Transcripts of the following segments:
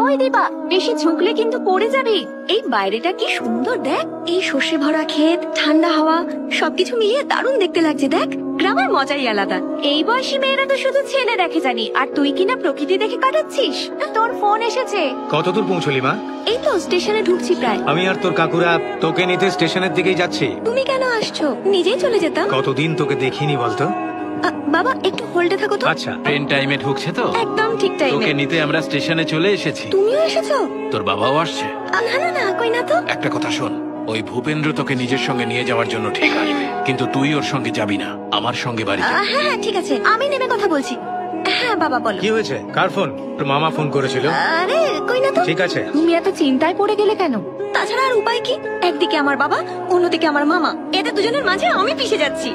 ওই দিবা, বেশি ঝুঁকলে কিন্তু পড়ে যাবি। এই বাইরেটা কি সুন্দর দেখ, এই সর্ষে ভরা ক্ষেত, ঠান্ডা হাওয়া, সবকিছু মিলিয়ে দারুণ দেখতে লাগছে। দেখ, গ্রামের মজাই আলাদা। এই বয়সী মেয়েরা তো শুধু ছেলে দেখে জানি, আর তুই কিনা প্রকৃতি দেখে কাটাচ্ছিস। তোর ফোন এসেছে। কতদূর পৌঁছলি মা? এই তো স্টেশনে ঢুকছি প্রায়। আমি আর তোর কাকুরা তোকে নিতে স্টেশনের দিকেই যাচ্ছি। তুমি কেন আসছো? নিজেই চলে যেতাম। কতদিন তোকে দেখিনি বলতো? বাবা একটু হোল্ডে থাকো তো। আচ্ছা, ট্রেন টাইমে ঢুকছে তো? একদম ঠিক টাইমে। তোকে নিতে আমরা স্টেশনে চলে এসেছি। তুমিও এসেছো? তোর বাবাও আসছে। না না না, কই না তো। একটা কথা শোন, ওই ভূপেন্দ্র তোকে নিজের সঙ্গে নিয়ে যাওয়ার জন্য ঠিক আসবে, কিন্তু তুই ওর সঙ্গে যাবি না, আমার সঙ্গে বাড়ি যাবি। হ্যাঁ হ্যাঁ ঠিক আছে, আমি নেমে কথা বলছি। হ্যাঁ বাবা বলো। কি হয়েছে? কার ফোন? তোর মামা ফোন করেছিল। আরে কই না তো। ঠিক আছে। তুমি এত চিন্তায় পড়ে গেলে কেন? তাছাড়া আর উপায় কি? একদিকে আমার বাবা, অন্যদিকে আমার মামা, এদের দুজনের মাঝে আমি পিষে যাচ্ছি।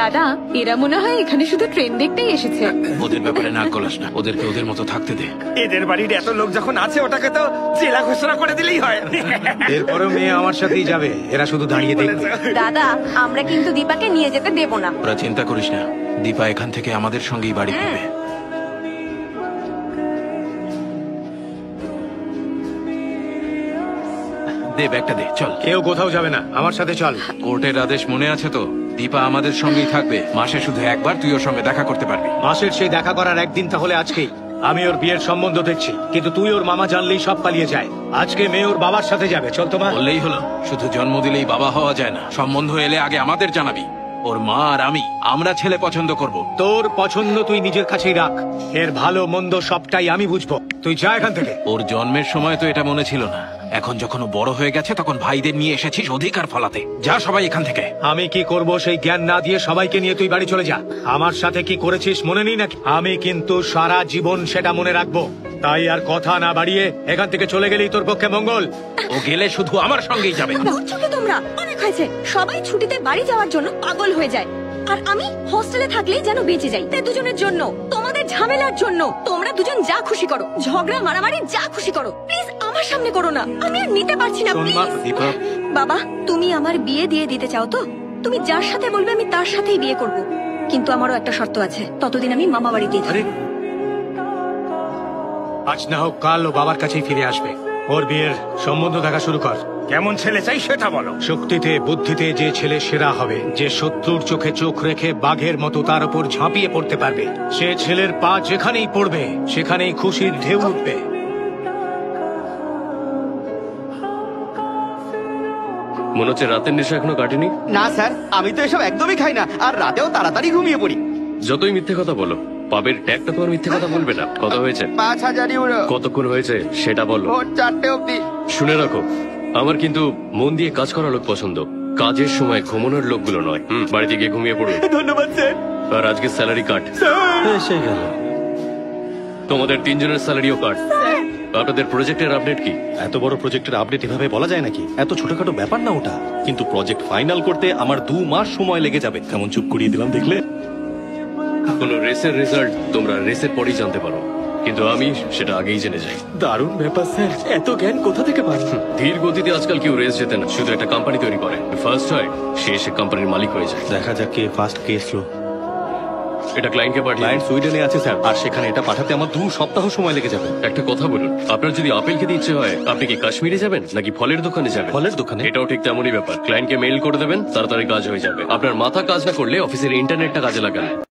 দাদা, এরা মনে হয় এখানে শুধু ট্রেন দেখতেই এসেছে। ওদের ব্যাপারে নাক গলাস না, ওদেরকে ওদের মতো থাকতে দে। এদের বাড়ির এত লোক যখন আছে, ওটাকে তো জেলা ঘোষণা করে দিলেই হয়। এরপরেও মেয়ে আমার সাথেই যাবে, এরা শুধু দাঁড়িয়ে দেখবে। দাদা, আমরা কিন্তু দীপাকে নিয়ে যেতে দেব না। ওরা চিন্তা করিস না, দীপা এখান থেকে আমাদের সঙ্গেই বাড়ি ফিরবে। দে ব্যাগটা দে, চল। কেউ কোথাও যাবে না, আমার সাথে চল। কোর্টের আদেশ মনে আছে তো? দীপা আমাদের সঙ্গেই থাকবে, মাসে শুধু একবার তুই ওর সঙ্গে দেখা করতে পারবি। মাসের সেই দেখা করার একদিন তাহলে আজকেই। আমি ওর বিয়ের সম্বন্ধ দেখছি, কিন্তু তুই ওর মামা জানলেই সব পালিয়ে যায়। আজকে মেয়ে ওর বাবার সাথে যাবে, চল তোমার। বললেই হলো, শুধু জন্ম দিলেই বাবা হওয়া যায় না, সম্বন্ধ এলে আগে আমাদের জানাবি। ওর মা আর আমরা ছেলে পছন্দ করব। তোর পছন্দ তুই নিজের কাছেই রাখ, এর ভালো মন্দ সবটাই আমি বুঝবো। তুই যা এখান থেকে। ওর জন্মের সময় তো এটা মনে ছিল না, এখন যখন ও বড় হয়ে গেছে তখন ভাইদের নিয়ে এসেছিস অধিকার ফলাতে। যা সবাই এখান থেকে। আমি কি করব সেই জ্ঞান না দিয়ে সবাইকে নিয়ে তুই বাড়ি চলে যা। আমার সাথে কি করেছিস মনে নেই নাকি? আমি কিন্তু সারা জীবন সেটা মনে রাখবো। তাই আর কথা না বাড়িয়ে এখান থেকে চলে গেলেই তোর পক্ষে মঙ্গল। ও গেলে শুধু আমার সঙ্গেই যাবে। বুঝছো কি তোমরা? অনেক হয়েছে। সবাই ছুটিতে বাড়ি যাওয়ার জন্য পাগল হয়ে যায়, আর আমি হোস্টেলে থাকলেই যেন বেঁচে যাই। তাই দুজনের জন্য, তোমাদের ঝামেলার জন্য। তোমরা দুজন যা খুশি করো, ঝগড়া মারামারি যা খুশি করো, প্লিজ আমার সামনে করো না। আমি আর নিতে পারছি না, শোন মা, প্লিজ। দীপা। বাবা, তুমি আমার বিয়ে দিয়ে দিতে চাও তো? তুমি যার সাথে বলবে আমি তার সাথেই বিয়ে করব, কিন্তু আমারও একটা শর্ত আছে, ততদিন আমি মামা বাড়িতেই থাকবো। আজ না হোক কাল ও বাবার কাছেই ফিরে আসবে। ওর বিয়ের সম্বন্ধ দেখা শুরু কর। কেমন ছেলে চাই সেটা বলো। শক্তিতে বুদ্ধিতে যে ছেলে সেরা হবে, যে শত্রুর চোখে চোখ রেখে বাঘের মতো তার উপর ঝাঁপিয়ে পড়তে পারবে, সে ছেলের পা যেখানেই পড়বে সেখানেই খুশির ঢেউ উঠবে। মনে হচ্ছে রাতের নেশা এখনো কাটেনি। না স্যার, আমি তো এসব একদমই খাই না, আর রাতেও তাড়াতাড়ি ঘুমিয়ে পড়ি। যতই মিথ্যে কথা বলো, পাবের ট্যাগটা তোমার মিথ্যে কথা বলবে না। কত হয়েছে? 5,000 ইউরো। কতক্ষণ হয়েছে সেটা বলো। ভোর 4টে অব্দি। শুনে রাখো, আমার কিন্তু মন দিয়ে কাজ করা লোক পছন্দ, কাজের সময় ঘুমানোর লোকগুলো নয়। বাড়িতে গিয়ে ঘুমিয়ে পড়বে। ধন্যবাদ স্যার। আর আজকে স্যালারি কাট। এসে গেল। তোমাদের 3 জনের স্যালারিও কাট। আপনাদের প্রজেক্টের আপডেট কি? এত বড় প্রজেক্টের আপডেট এভাবে বলা যায় নাকি? এত ছোটখাটো ব্যাপার না ওটা, কিন্তু প্রজেক্ট ফাইনাল করতে আমার 2 মাস সময় লেগে যাবে। কেমন চুপ করিয়ে দিলাম দেখলে? কোন রেসের রেজাল্ট তোমরা রেসের পরেই জানতে পারো, কিন্তু আমি সেটা আগেই জেনে যাই। দারুণ ব্যাপার স্যার, এত জ্ঞান কোথা থেকে পান? ধীর গতিতে আজকাল কেউ রেস জেতে না, শুধু একটা কোম্পানি তৈরি করে, ফার্স্ট হয় সে এসে কোম্পানির মালিক হয়ে যায়। দেখা যাক কে ফার্স্ট, কে স্লো। এটা ক্লায়েন্টকে পাঠিয়ে ক্লায়েন্ট সুইডেনে আছে স্যার, আর সেখানে এটা পাঠাতে আমার 2 সপ্তাহ সময় লেগে যাবে। একটা কথা বলুন, আপনার যদি আপেল খেতে ইচ্ছে হয়, আপনি কি কাশ্মীরে যাবেন নাকি ফলের দোকানে যাবেন? ফলের দোকানে? এটাও ঠিক তেমনই ব্যাপার। ক্লায়েন্টকে মেইল করে দেবেন, তাড়াতাড়ি কাজ হয়ে যাবে। আপনার মাথা কাজ না করলে অফিসের ইন্টারনেটটা কাজে লাগান।